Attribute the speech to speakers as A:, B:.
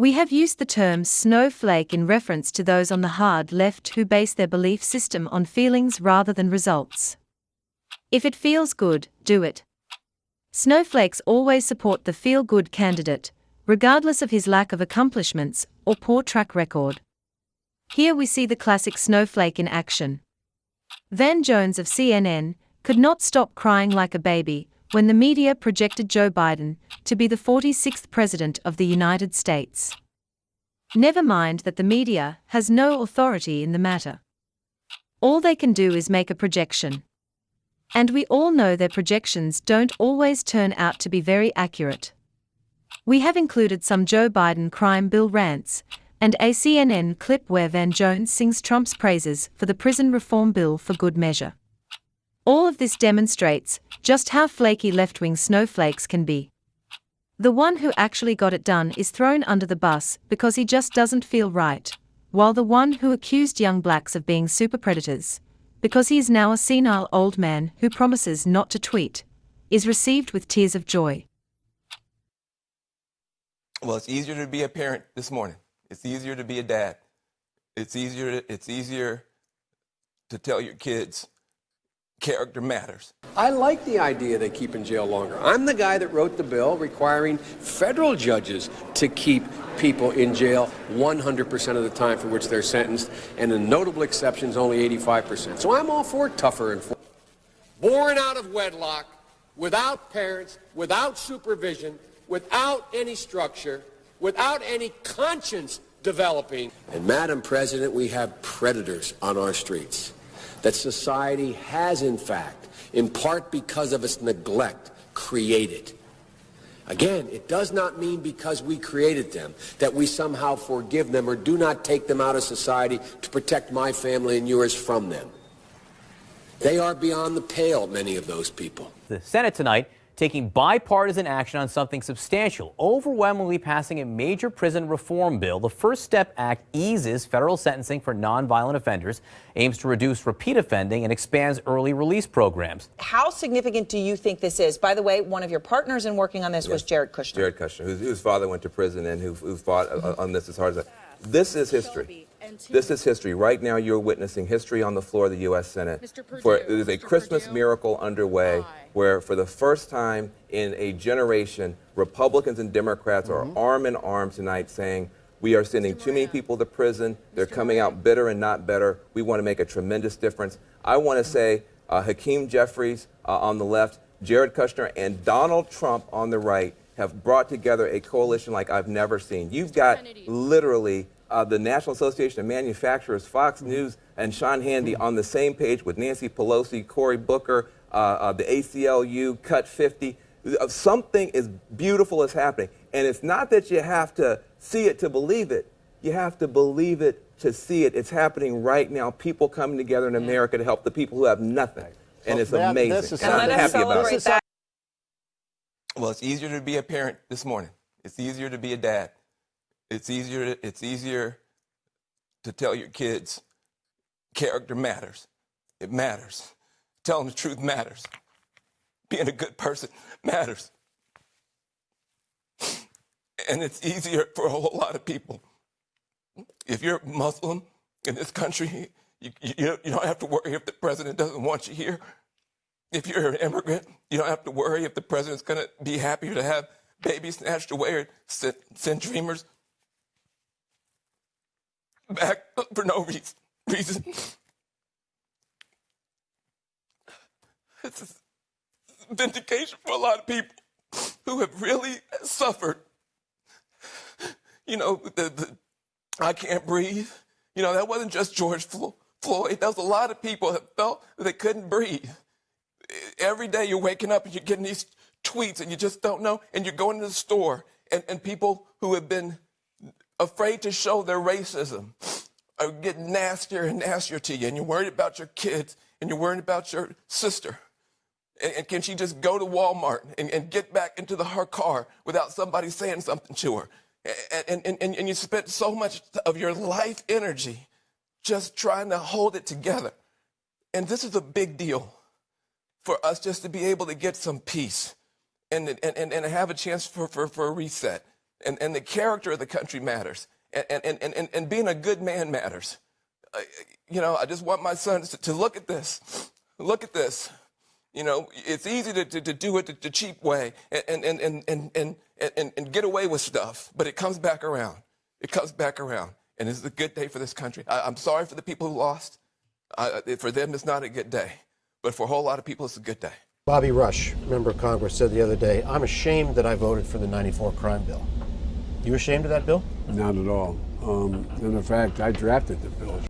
A: We have used the term snowflake in reference to those on the hard left who base their belief system on feelings rather than results. If it feels good, do it. Snowflakes always support the feel-good candidate, regardless of his lack of accomplishments or poor track record. Here we see the classic snowflake in action. Van Jones of CNN could not stop crying like a baby when the media projected Joe Biden to be the 46th President of the United States. Never mind that the media has no authority in the matter. All they can do is make a projection. And we all know their projections don't always turn out to be very accurate. We have included some Joe Biden crime bill rants, and a CNN clip where Van Jones sings Trump's praises for the prison reform bill for good measure. All of this demonstrates just how flaky left-wing snowflakes can be. The one who actually got it done is thrown under the bus because he just doesn't feel right, while the one who accused young blacks of being super predators, because he is now a senile old man who promises not to tweet, is received with tears of joy.
B: Well, it's easier to be a parent this morning. It's easier to be a dad. It's easier to tell your kids character matters.
C: I like the idea they keep in jail longer. I'm the guy that wrote the bill requiring federal judges to keep people in jail 100% of the time for which they're sentenced, and in notable exceptions, only 85%. So I'm all for tougher enforcement. Born out of wedlock, without parents, without supervision, without any structure, without any conscience developing. And Madam President, we have predators on our streets that society has, in fact, in part because of its neglect, created. Again, it does not mean because we created them that we somehow forgive them or do not take them out of society to protect my family and yours from them. They are beyond the pale, many of those people.
D: The Senate tonight taking bipartisan action on something substantial, overwhelmingly passing a major prison reform bill. The First Step Act eases federal sentencing for nonviolent offenders, aims to reduce repeat offending, and expands early release programs.
E: How significant do you think this is? By the way, one of your partners in working on this was Jared Kushner.
B: Jared Kushner, whose father went to prison and who fought on this as hard as that. This is history. This is history. Right now, you're witnessing history on the floor of the U.S. Senate. It is a Christmas miracle underway where, for the first time in a generation, Republicans and Democrats are arm in arm tonight saying, we are sending too many people to prison. They're coming out bitter and not better. We want to make a tremendous difference. I want to say Hakeem Jeffries on the left, Jared Kushner, and Donald Trump on the right have brought together a coalition like I've never seen. You've got literally the National Association of Manufacturers, Fox News, and Sean Hannity on the same page with Nancy Pelosi, Cory Booker, the ACLU, Cut 50. Something is beautiful is happening. And it's not that you have to see it to believe it. You have to believe it to see it. It's happening right now. People coming together in America to help the people who have nothing. And it's amazing. And I'm happy about it. Well, it's easier to be a parent this morning. It's easier to be a dad. It's easier to tell your kids character matters. It matters. Telling the truth matters. Being a good person matters. And it's easier for a whole lot of people. If you're Muslim in this country, you don't have to worry if the president doesn't want you here. If you're an immigrant, you don't have to worry if the president's going to be happier to have babies snatched away or send dreamers back for no reason. This is vindication for a lot of people who have really suffered. You know, the I can't breathe. You know, that wasn't just George Floyd. That was a lot of people that felt that they couldn't breathe. Every day you're waking up and you're getting these tweets and you just don't know. And you're going to the store and people who have been afraid to show their racism are getting nastier and nastier to you. And you're worried about your kids and you're worried about your sister. And can she just go to Walmart and get back into her car without somebody saying something to her? And you spent so much of your life energy just trying to hold it together. And this is a big deal for us just to be able to get some peace and have a chance for a reset. and the character of the country matters, and being a good man matters. I just want my sons to look at this. Look at this. It's easy to do it the cheap way and get away with stuff, but it comes back around. It comes back around, and it's a good day for this country. I'm sorry for the people who lost. For them, it's not a good day, but for a whole lot of people, it's a good day.
F: Bobby Rush, member of Congress, said the other day, "I'm ashamed that I voted for the '94 crime bill." You ashamed of that bill?
G: Not at all. And in fact, I drafted the bill.